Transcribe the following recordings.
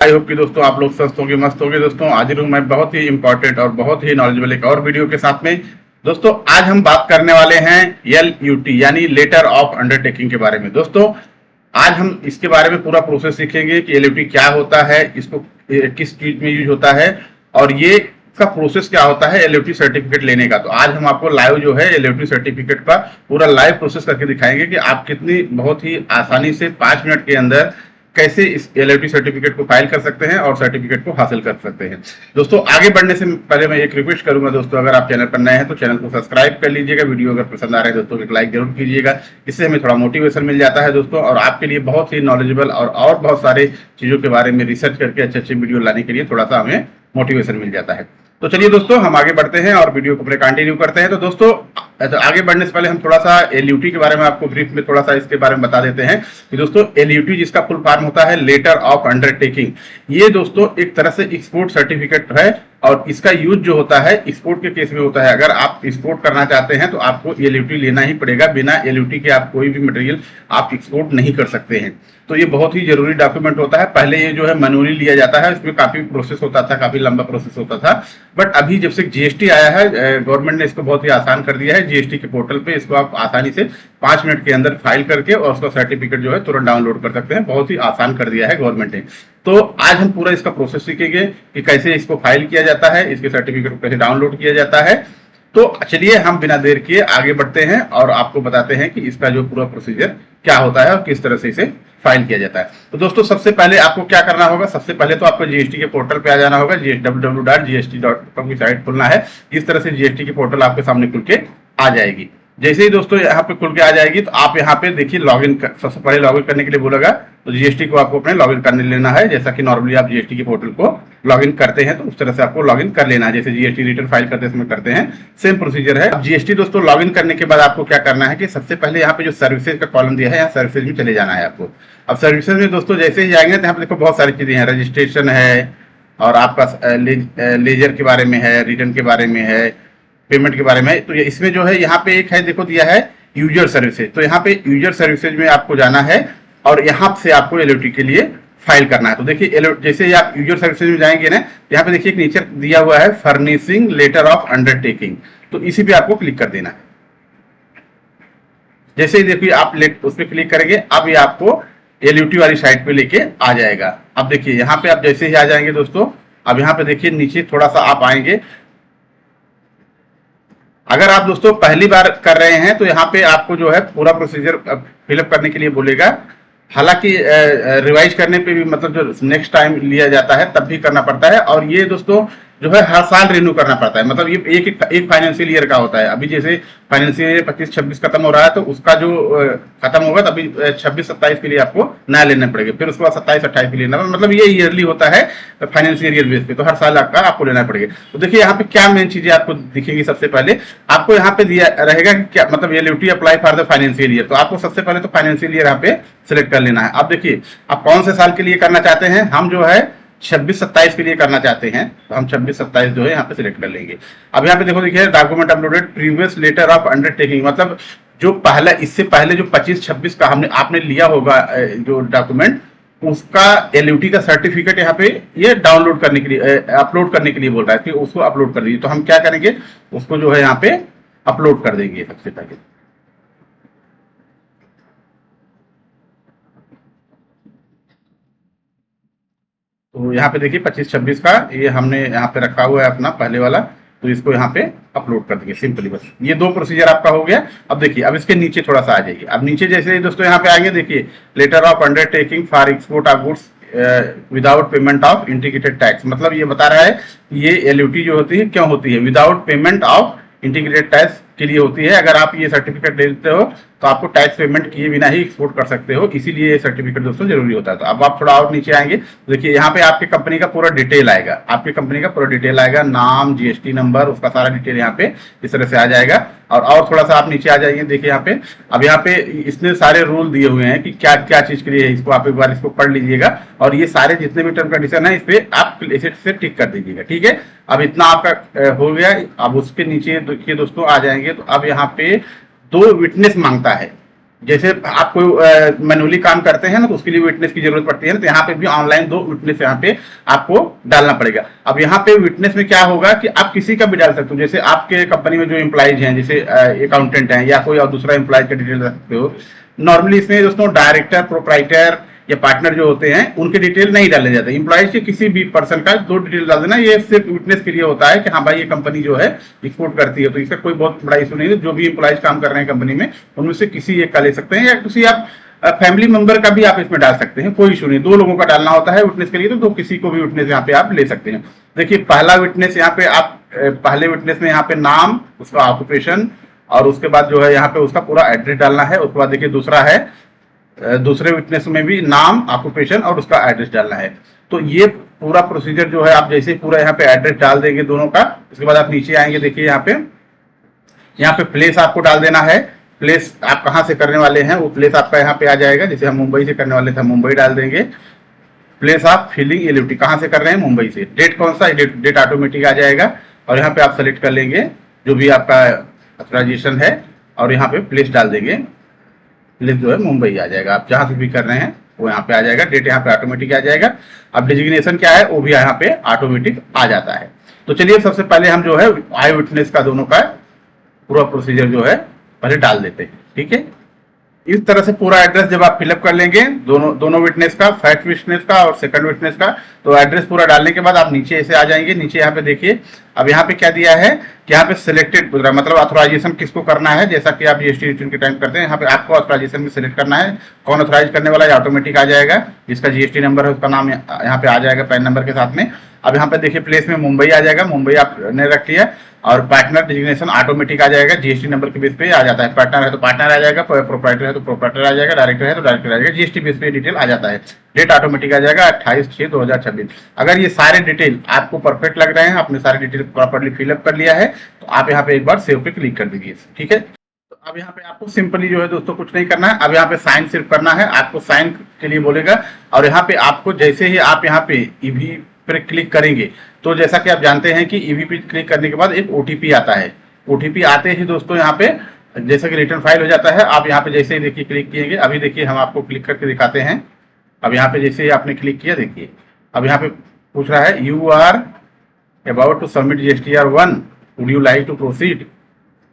I hope कि दोस्तों आप लोग स्वस्थ होंगे, मस्त होंगे। दोस्तों हाजिर हूं मैं बहुत ही इंपॉर्टेंट और बहुत ही नॉलेजेबल एक और वीडियो के साथ में। दोस्तों आज हम बात करने वाले हैं LUT यानी लेटर ऑफ अंडरटेकिंग के बारे में। दोस्तों आज हम इसके बारे में पूरा प्रोसेस सीखेंगे कि LUT क्या होता है, इसको किस चीज में यूज होता है और ये का प्रोसेस क्या होता है LUT सर्टिफिकेट लेने का। तो आज हम आपको लाइव जो है LUT सर्टिफिकेट का पूरा लाइव प्रोसेस करके दिखाएंगे कि आप कितनी बहुत ही आसानी से 5 मिनट के अंदर कैसे इस LUT सर्टिफिकेट को फाइल कर सकते हैं और सर्टिफिकेट को हासिल कर सकते हैं। दोस्तों आगे बढ़ने से पहले मैं एक रिक्वेस्ट करूंगा दोस्तों, अगर आप चैनल पर नए हैं तो चैनल को सब्सक्राइब कर लीजिएगा। वीडियो अगर पसंद आ रहा है दोस्तों एक लाइक जरूर कीजिएगा, इससे हमें थोड़ा मोटिवेशन मिल जाता है दोस्तों, और आपके लिए बहुत ही नॉलेजेबल और बहुत सारे चीजों के बारे में रिसर्च करके अच्छे अच्छे वीडियो लाने के लिए थोड़ा सा हमें मोटिवेशन मिल जाता है। तो चलिए दोस्तों हम आगे बढ़ते हैं और वीडियो को अपने कंटिन्यू करते हैं। तो दोस्तों आगे बढ़ने से पहले हम थोड़ा सा LUT के बारे में आपको ब्रीफ में थोड़ा सा इसके बारे में बता देते हैं कि दोस्तों LUT जिसका फुल फॉर्म होता है लेटर ऑफ अंडरटेकिंग, ये दोस्तों एक तरह से एक्सपोर्ट सर्टिफिकेट है और इसका यूज जो होता है एक्सपोर्ट के केस में होता है। अगर आप एक्सपोर्ट करना चाहते हैं तो आपको LUT लेना ही पड़ेगा, बिना LUT के आप कोई भी मटेरियल आप एक्सपोर्ट नहीं कर सकते हैं। तो ये बहुत ही जरूरी डॉक्यूमेंट होता है। पहले ये जो है मैनुअली लिया जाता है, इसमें काफी प्रोसेस होता था, काफी लंबा प्रोसेस होता था, बट अभी जब से GST आया है गवर्नमेंट ने इसको बहुत ही आसान कर दिया है। GST के पोर्टल पे इसको आप आसानी से 5 मिनट के अंदर फाइल करके और उसका सर्टिफिकेट जो है तुरंत डाउनलोड कर सकते हैं। बहुत ही आसान कर दिया है गवर्नमेंट ने। तो आज हम पूरा इसका प्रोसेस सीखेंगे कि कैसे इसको फाइल किया जाता है, इसके सर्टिफिकेट को कैसे डाउनलोड किया जाता है। तो चलिए हम बिना देर किए आगे बढ़ते हैं और आपको बताते हैं कि इसका जो पूरा प्रोसीजर क्या होता है और किस तरह से इसे फाइल किया जाता है। तो दोस्तों सबसे पहले आपको क्या करना होगा, सबसे पहले तो आपको GST के पोर्टल पे आ जाना होगा। www.gst.com की साइट खुलना है। इस तरह से GST की पोर्टल आपके सामने खुल के आ जाएगी। जैसे ही दोस्तों यहाँ पे खुल के आ जाएगी तो आप यहाँ पे देखिए लॉगिन सबसे पहले लॉगिन करने के लिए बोलेगा, तो GST को आपको अपने लॉगिन करने लेना है। जैसा कि नॉर्मली आप GST के पोर्टल को लॉगिन करते हैं तो उस तरह से आपको लॉगिन कर लेना है, जैसे GST रिटर्न फाइल करते समय करते हैं, सेम प्रोसीजर है। अब GST दोस्तों लॉगिन करने के बाद आपको क्या करना है कि सबसे पहले यहाँ पे जो सर्विसेज का कॉलम दिया है, यहाँ सर्विसेज में चले जाना है आपको। अब सर्विसेज में दोस्तों जैसे ही जाएंगे तो यहाँ पे देखो बहुत सारी चीजें हैं, रजिस्ट्रेशन है और आपका लेजर के बारे में है, रिटर्न के बारे में है, पेमेंट के बारे में। तो इसमें जो है यहाँ पे एक है देखो दिया है यूजर सर्विसेज। तो यहाँ पे यूजर सर्विसेज में आपको जाना है और यहाँ से आपको LUT के लिए फाइल करना है। तो देखिए जैसे ही आप यूजर सर्विसेज में जाएंगे ना, यहाँ पे देखिए एक नीचे दिया हुआ है फर्निशिंग लेटर ऑफ अंडरटेकिंग, तो इसी पे आपको क्लिक कर देना है। जैसे ही देखिए आप उस पर क्लिक करेंगे अब ये आपको LUT वाली साइट पे लेके आ जाएगा। अब देखिए यहाँ पे आप जैसे ही आ जाएंगे दोस्तों, अब यहाँ पे देखिए नीचे थोड़ा सा आप आएंगे। अगर आप दोस्तों पहली बार कर रहे हैं तो यहाँ पे आपको जो है पूरा प्रोसीजर फिलअप करने के लिए बोलेगा। हालांकि रिवाइज करने पे भी मतलब जो नेक्स्ट टाइम लिया जाता है तब भी करना पड़ता है, और ये दोस्तों जो है हर साल रिन्यू करना पड़ता है। मतलब ये एक फाइनेंशियल ईयर का होता है। अभी जैसे फाइनेंशियल ईयर 25-26 खत्म हो रहा है तो उसका जो खत्म होगा तभी 26-27 के लिए आपको नया लेना पड़ेगा, फिर उसके बाद 27-28 के लिए लेना, मतलब ये ईयरली होता है फाइनेंशियल ईयर बेस पे, तो हर साल आपको लेना पड़ेगा। तो देखिए यहाँ पे क्या मेन चीजें आपको दिखेगी। सबसे पहले आपको यहाँ पे दिया रहेगा कि क्या मतलब LUT apply for the financial year. तो आपको सबसे पहले तो फाइनेंशियल ईयर यहाँ पे सिलेक्ट कर लेना है। अब देखिए आप कौन से साल के लिए करना चाहते हैं, हम जो है 26-27 के लिए करना चाहते हैं, तो हम 26-27 जो है यहाँ पे सिलेक्ट कर लेंगे। अब यहाँ पे देखिए document uploaded previous letter of undertaking, मतलब जो पहला इससे पहले जो 25-26 का आपने लिया होगा जो डॉक्यूमेंट, उसका LUT का सर्टिफिकेट यहाँ पे ये डाउनलोड करने के लिए अपलोड करने के लिए बोल रहा है कि उसको अपलोड कर दीजिए। तो हम क्या करेंगे, उसको जो है यहाँ पे अपलोड कर देंगे सबसे पहले। तो यहाँ पे देखिए 25-26 का ये हमने यहाँ पे रखा हुआ है अपना पहले वाला, तो इसको यहाँ पे अपलोड कर देंगे सिंपली। बस ये दो प्रोसीजर आपका हो गया। अब देखिए अब इसके नीचे थोड़ा सा आ जाइए। अब नीचे जैसे दोस्तों यहाँ पे आएंगे देखिए letter of undertaking for export of goods without payment of integrated tax, मतलब ये बता रहा है ये LUT जो होती है क्यों होती है, without payment of integrated tax के लिए होती है। अगर आप ये सर्टिफिकेट देते हो तो आपको टैक्स पेमेंट किए बिना ही एक्सपोर्ट कर सकते हो, इसीलिए ये सर्टिफिकेट दोस्तों जरूरी होता है। तो अब आप थोड़ा और नीचे आएंगे, देखिए यहाँ पे आपकी कंपनी का पूरा डिटेल आएगा, आपकी कंपनी का पूरा डिटेल आएगा, नाम, GST नंबर, उसका सारा डिटेल यहाँ पे इस तरह से आ जाएगा। और थोड़ा सा आप नीचे आ जाइए, देखिए यहाँ पे अब यहाँ पे इसने सारे रूल दिए हुए हैं कि क्या क्या चीज के लिए, इसको आप एक बार इसको पढ़ लीजिएगा और ये सारे जितने भी टर्म कंडीशन है इस पे आप इसे से टिक कर दीजिएगा। ठीक है, अब इतना आपका हो गया। अब उसके नीचे देखिए दोस्तों आ जाएंगे तो अब यहाँ पे 2 विटनेस मांगता है। जैसे आप कोई मैनुअली काम करते हैं ना, तो उसके लिए विटनेस की जरूरत पड़ती है ना, तो यहाँ पे भी ऑनलाइन 2 विटनेस यहाँ पे आपको डालना पड़ेगा। अब यहाँ पे विटनेस में क्या होगा कि आप किसी का भी डाल सकते हो, जैसे आपके कंपनी में जो एम्प्लॉइज हैं, जैसे अकाउंटेंट हैं या कोई और दूसरा एम्प्लॉय का डिटेल रख सकते हो। नॉर्मली इसमें दोस्तों डायरेक्टर, प्रोप्राइटर या पार्टनर जो होते हैं उनके डिटेल नहीं डाले जाते। एम्प्लॉइज के किसी भी पर्सन का 2 डिटेल डाल देना, ये सिर्फ विटनेस के लिए होता है कि हाँ भाई ये कंपनी जो है एक्सपोर्ट करती है, तो इसका कोई बहुत बड़ा इशू नहीं है। जो भी एम्प्लॉइज काम कर रहे हैं कंपनी में उनमें से किसी एक का ले सकते हैं, या किसी आप फैमिली मेंबर का भी आप इसमें डाल सकते हैं, कोई इशू नहीं। 2 लोगों का डालना होता है विटनेस के लिए, तो 2 किसी को भी विटनेस यहाँ पे आप ले सकते हैं। देखिए पहला विटनेस यहाँ पे आप पहले विटनेस में यहाँ पे नाम, उसका ऑक्यूपेशन और उसके बाद जो है यहाँ पे उसका पूरा एड्रेस डालना है। उसके बाद देखिए दूसरा है, दूसरे विटनेस में भी नाम, ऑक्यूपेशन और उसका एड्रेस डालना है। तो ये पूरा प्रोसीजर जो है, आप जैसे पूरा यहाँ पे एड्रेस डाल देंगे दोनों का, उसके बाद आप नीचे आएंगे, देखिए यहाँ पे प्लेस आपको डाल देना है। प्लेस आप कहाँ से करने वाले हैं वो प्लेस आपका यहाँ पे आ जाएगा। जैसे हम मुंबई से करने वाले थे, मुंबई डाल देंगे। प्लेस ऑफ फिलिंग एलिजिबिलिटी, कहाँ से कर रहे हैं, मुंबई से। डेट कौन सा, डेट ऑटोमेटिक आ जाएगा और यहाँ पे आप सेलेक्ट कर लेंगे जो भी आपका ऑथराइजेशन है और यहाँ पे प्लेस डाल देंगे। प्लेस जो है मुंबई आ जाएगा, आप जहां से भी कर रहे हैं वो यहाँ पे आ जाएगा। डेट यहाँ पे ऑटोमेटिक आ जाएगा। अब डिजिग्नेशन क्या है वो भी यहाँ पे ऑटोमेटिक आ जाता है। तो चलिए सबसे पहले हम जो है आई विटनेस का दोनों का पूरा प्रोसीजर जो है पहले डाल देते हैं, ठीक है। इस तरह से पूरा एड्रेस जब आप फिलअप कर लेंगे दोनों विटनेस का, फर्स्ट विटनेस का और सेकंड विटनेस का, तो एड्रेस पूरा डालने के बाद आप नीचे ऐसे आ जाएंगे। नीचे यहाँ पे देखिए, अब यहाँ पे क्या दिया है कि यहाँ पे सिलेक्टेड मतलब ऑथराइजेशन किसको करना है। जैसा कि आप जीएसटी रिटर्न के टाइम करते हैं, यहाँ पे आपको ऑथराइजेशन में सिलेक्ट करना है, कौन ऑथराइज करने वाला है, ऑटोमेटिक आ जाएगा। जिसका जीएसटी नंबर है उसका नाम यहाँ पे आ जाएगा पैन नंबर के साथ में। अब यहाँ पे देखिए प्लेस में मुंबई आ जाएगा, मुंबई आपने रख लिया। और पार्टनर डिजिग्नेशन ऑटोमेटिक आ जाएगा, जीएसटी नंबर के बेस पे आ जाता है। पार्टनर है तो पार्टनर आ जाएगा, प्रोप्राइटर है तो प्रोप्राइटर आ जाएगा, डायरेक्टर है तो डायरेक्टर आ जाएगा, जीएसटी बेस पे डिटेल आ जाता है। डेट ऑटोमेटिक आ जाएगा 28/6/2026। अगर ये सारे डिटेल आपको परफेक्ट लग रहे हैं, आपने सारे डिटेल प्रॉपर्ली फिलअप कर लिया है, तो आप यहाँ पे एक बार सेव पे क्लिक कर दीजिए, ठीक है। तो अब यहाँ पे आपको सिंपली जो है दोस्तों कुछ नहीं करना है। अब यहाँ पे साइन सिर्फ करना है, आपको साइन के लिए बोलेगा। और यहाँ पे आपको जैसे ही आप यहाँ पे ईवी पर क्लिक करेंगे, तो जैसा कि आप जानते हैं कि ईवी पे क्लिक करने के बाद एक ओटीपी आता है। ओटीपी आते ही दोस्तों यहाँ पे जैसा कि रिटर्न फाइल हो जाता है, आप यहाँ पे जैसे ही देखिए क्लिक किएंगे, अभी देखिए हम आपको क्लिक करके दिखाते हैं। अब यहाँ पे जैसे ही आपने क्लिक किया, देखिए अब यहाँ पे पूछ रहा है you are about to submit GSTR 1, would you like to proceed.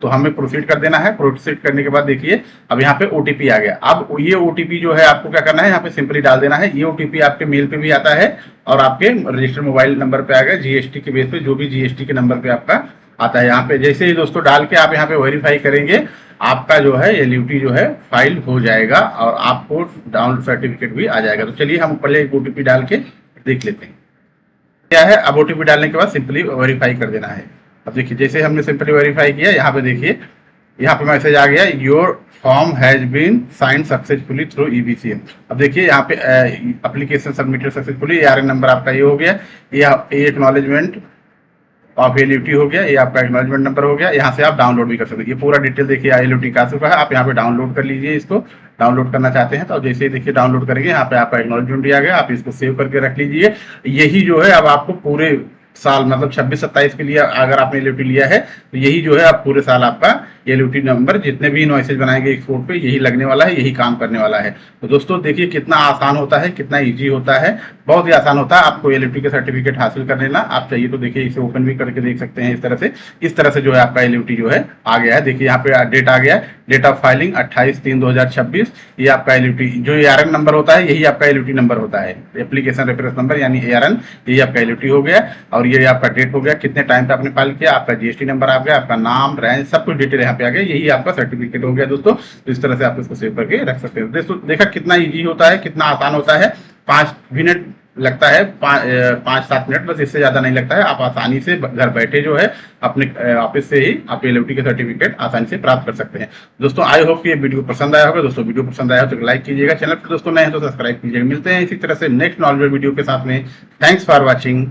तो हमें प्रोसीड कर देना है। प्रोसीड करने के बाद देखिए अब यहाँ पे ओटीपी आ गया। अब ये ओटीपी जो है आपको क्या करना है, यहाँ पे सिंपली डाल देना है। ये ओटीपी आपके मेल पे भी आता है और आपके रजिस्टर्ड मोबाइल नंबर पे आ गया, जीएसटी के बेस पे जो भी जीएसटी के नंबर पे आपका आता है। यहाँ पे जैसे ही दोस्तों डाल के आप यहाँ पे वेरीफाई करेंगे, आपका जो है एलयूटी जो है फाइल हो जाएगा और आपको डाउनलोड सर्टिफिकेट भी आ जाएगा। तो चलिए हम पहले एक ओटीपी डाल के देख लेते हैं क्या है। अब ओटीपी डालने के बाद सिंपली वेरीफाई कर देना है। अब देखिए जैसे हमने सिंपली वेरीफाई किया, यहाँ पे देखिए यहाँ पे मैसेज आ गया, your form has been signed successfully through EBCM. अब देखिए यहाँ पे application submitted successfully, RN number आपका ये हो गया, ये एक्नॉलेजमेंट ऑफ एलयूटी हो गया, ये आपका एक्नॉलेजमेंट नंबर हो गया। यहाँ से आप डाउनलोड भी कर सकते हैं। ये पूरा डिटेल देखिए एलयूटी का चुका है, आप यहाँ पे डाउनलोड कर लीजिए। इसको डाउनलोड करना चाहते हैं तो जैसे ही देखिए डाउनलोड करेंगे, यहाँ पे आपका एक्नॉलेजमेंट भी आ गया। आप इसको सेव करके रख लीजिए। यही जो है अब आपको पूरे साल मतलब 26-27 के लिए अगर आपने एलयूटी लिया है, तो यही जो है आप पूरे साल आपका एलयूटी नंबर जितने भी इनवॉइसेज बनाएंगे एक्सपोर्ट पे, यही लगने वाला है, यही काम करने वाला है। तो दोस्तों देखिए कितना आसान होता है, कितना इजी होता है, बहुत ही आसान होता है आपको एलयूटी का सर्टिफिकेट हासिल कर लेना। आप चाहिए तो देखिए इसे ओपन भी करके देख सकते हैं। इस तरह से जो है आपका एलयूटी जो है आ गया है। देखिए यहाँ पे डेट आ गया, डेट ऑफ फाइलिंग 28/3/2026। ये आपका एलयूटी जो एआरएन नंबर होता है, यही आपका एलयूटी नंबर होता है, एप्लीकेशन रेफरेंस नंबर यानी एआरएन, यही आपका एलयूटी हो गया। और ये आपका डेट हो गया, कितने टाइम पे आपने फाइल किया, आपका जीएसटी नंबर आ गया, आपका नाम, रेंज, सब कुछ डिटेल यहाँ पे आ गया, यही आपका सर्टिफिकेट हो गया दोस्तों। तो इस तरह से आप इसको सेव करके रख सकते हैं। दोस्तों देखा कितना इजी होता है, कितना आसान होता है। 5 मिनट लगता है, 5-7 मिनट, बस इससे ज्यादा नहीं लगता है। आप आसानी से घर बैठे जो है अपने ऑफिस से ही आप एलयूटी के सर्टिफिकेट आसानी से प्राप्त कर सकते हैं। दोस्तों आई होप कि ये वीडियो पसंद आया होगा। दोस्तों वीडियो पसंद आया हो तो लाइक कीजिएगा, चैनल पर दोस्तों नए हैं तो सब्सक्राइब कीजिएगा। मिलते हैं इसी तरह से नेक्स्ट नॉलेज वीडियो के साथ में। Thanks for watching.